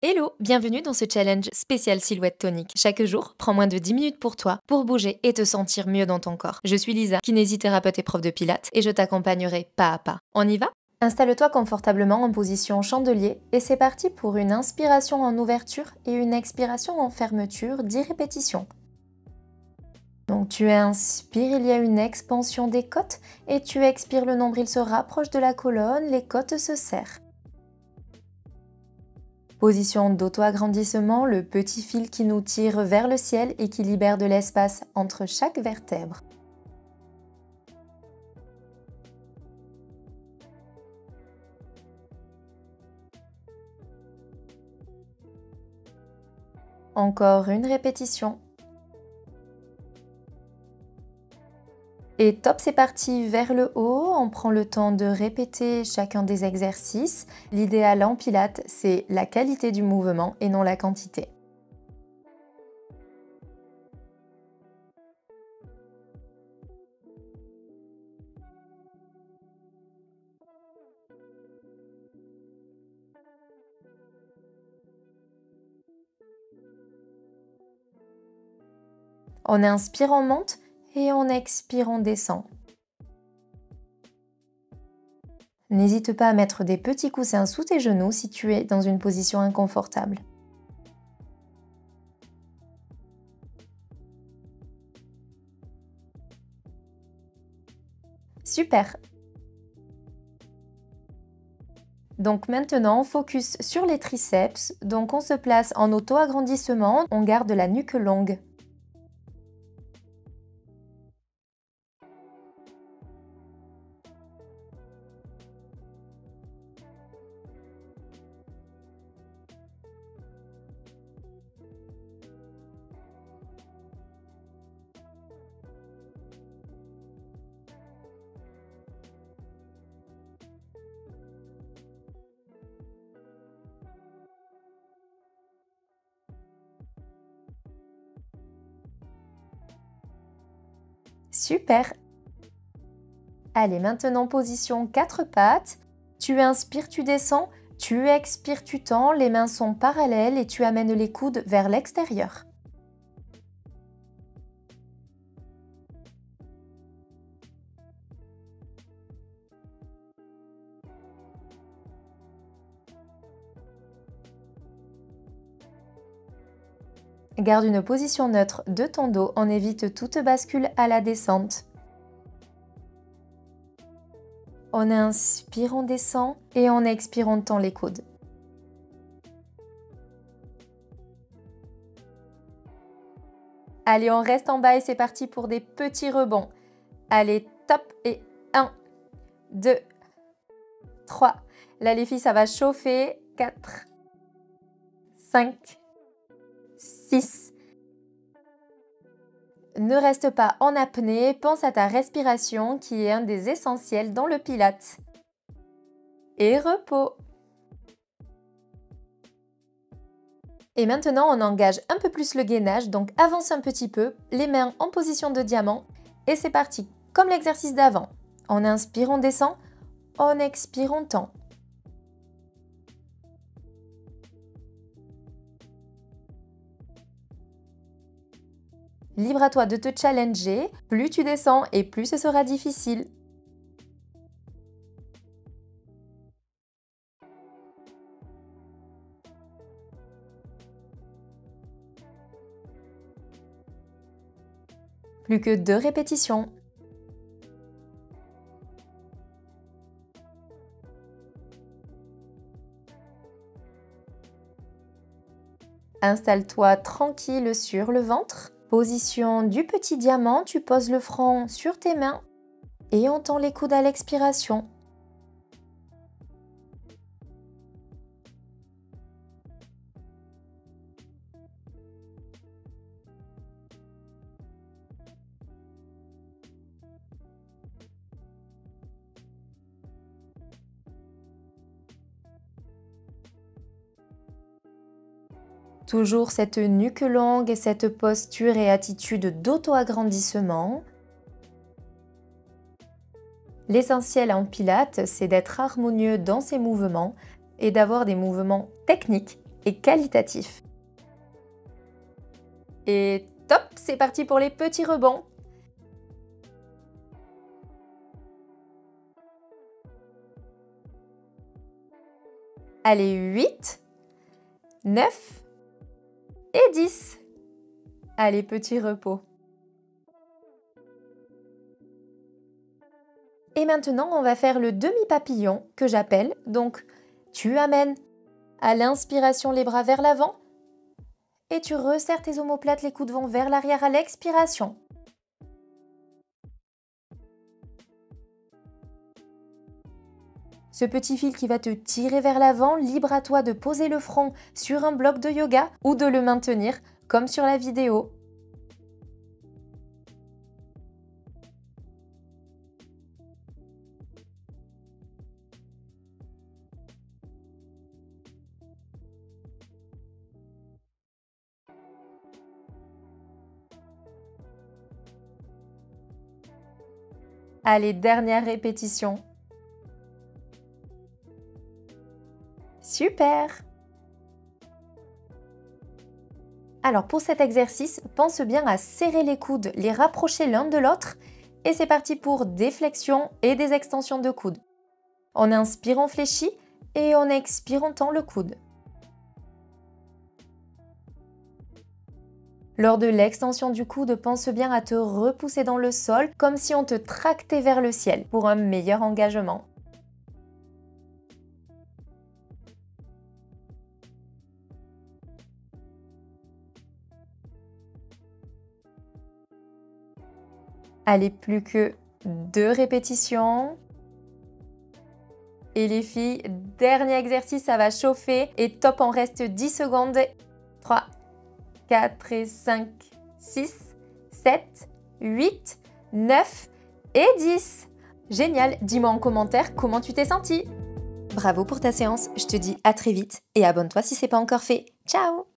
Hello, bienvenue dans ce challenge spécial silhouette tonique. Chaque jour, prends moins de 10 minutes pour toi, pour bouger et te sentir mieux dans ton corps. Je suis Lisa, kinésithérapeute et prof de pilates, et je t'accompagnerai pas à pas. On y va? Installe-toi confortablement en position chandelier et c'est parti pour une inspiration en ouverture et une expiration en fermeture, 10 répétitions. Donc tu inspires, il y a une expansion des côtes et tu expires, le nombril se rapproche de la colonne, les côtes se serrent. Position d'auto-agrandissement, le petit fil qui nous tire vers le ciel et qui libère de l'espace entre chaque vertèbre. Encore une répétition. Et top, c'est parti vers le haut. On prend le temps de répéter chacun des exercices. L'idéal en pilates, c'est la qualité du mouvement et non la quantité. On inspire, on monte et on expire, on descend. N'hésite pas à mettre des petits coussins sous tes genoux si tu es dans une position inconfortable. Super! Donc maintenant, focus sur les triceps. Donc on se place en auto-agrandissement, on garde la nuque longue. Super! Allez, maintenant position 4 pattes. Tu inspires, tu descends, tu expires, tu tends, les mains sont parallèles et tu amènes les coudes vers l'extérieur. Garde une position neutre de ton dos, on évite toute bascule à la descente. On inspire, on descend et on expire, on tend les coudes. Allez, on reste en bas et c'est parti pour des petits rebonds. Allez, top et 1, 2, 3. Là les filles, ça va chauffer. 4, 5, 6. Ne reste pas en apnée, pense à ta respiration qui est un des essentiels dans le pilates. Et repos. Et maintenant, on engage un peu plus le gainage, donc avance un petit peu, les mains en position de diamant. Et c'est parti, comme l'exercice d'avant. On inspire, on descend, on expire, on tend. Libre à toi de te challenger, plus tu descends et plus ce sera difficile. Plus que 2 répétitions. Installe-toi tranquille sur le ventre. Position du petit diamant, tu poses le front sur tes mains et on tend les coudes à l'expiration. Toujours cette nuque longue et cette posture et attitude d'auto-agrandissement. L'essentiel en pilates, c'est d'être harmonieux dans ses mouvements et d'avoir des mouvements techniques et qualitatif. Et top, c'est parti pour les petits rebonds. Allez, 8, 9 et 10. Allez, petit repos. Et maintenant, on va faire le demi-papillon que j'appelle. Donc, tu amènes à l'inspiration les bras vers l'avant et tu resserres tes omoplates, les coudes vont vers l'arrière à l'expiration. Ce petit fil qui va te tirer vers l'avant, libre à toi de poser le front sur un bloc de yoga ou de le maintenir comme sur la vidéo. Allez, dernière répétition. Super! Alors pour cet exercice, pense bien à serrer les coudes, les rapprocher l'un de l'autre et c'est parti pour des flexions et des extensions de coudes. On inspire, on fléchit et on expire, on tend le coude. Lors de l'extension du coude, pense bien à te repousser dans le sol comme si on te tractait vers le ciel pour un meilleur engagement. Allez, plus que 2 répétitions. Et les filles, dernier exercice, ça va chauffer. Et top, on reste 10 secondes. 3, 4 et 5, 6, 7, 8, 9 et 10. Génial, dis-moi en commentaire comment tu t'es senti. Bravo pour ta séance, je te dis à très vite et abonne-toi si ce n'est pas encore fait. Ciao!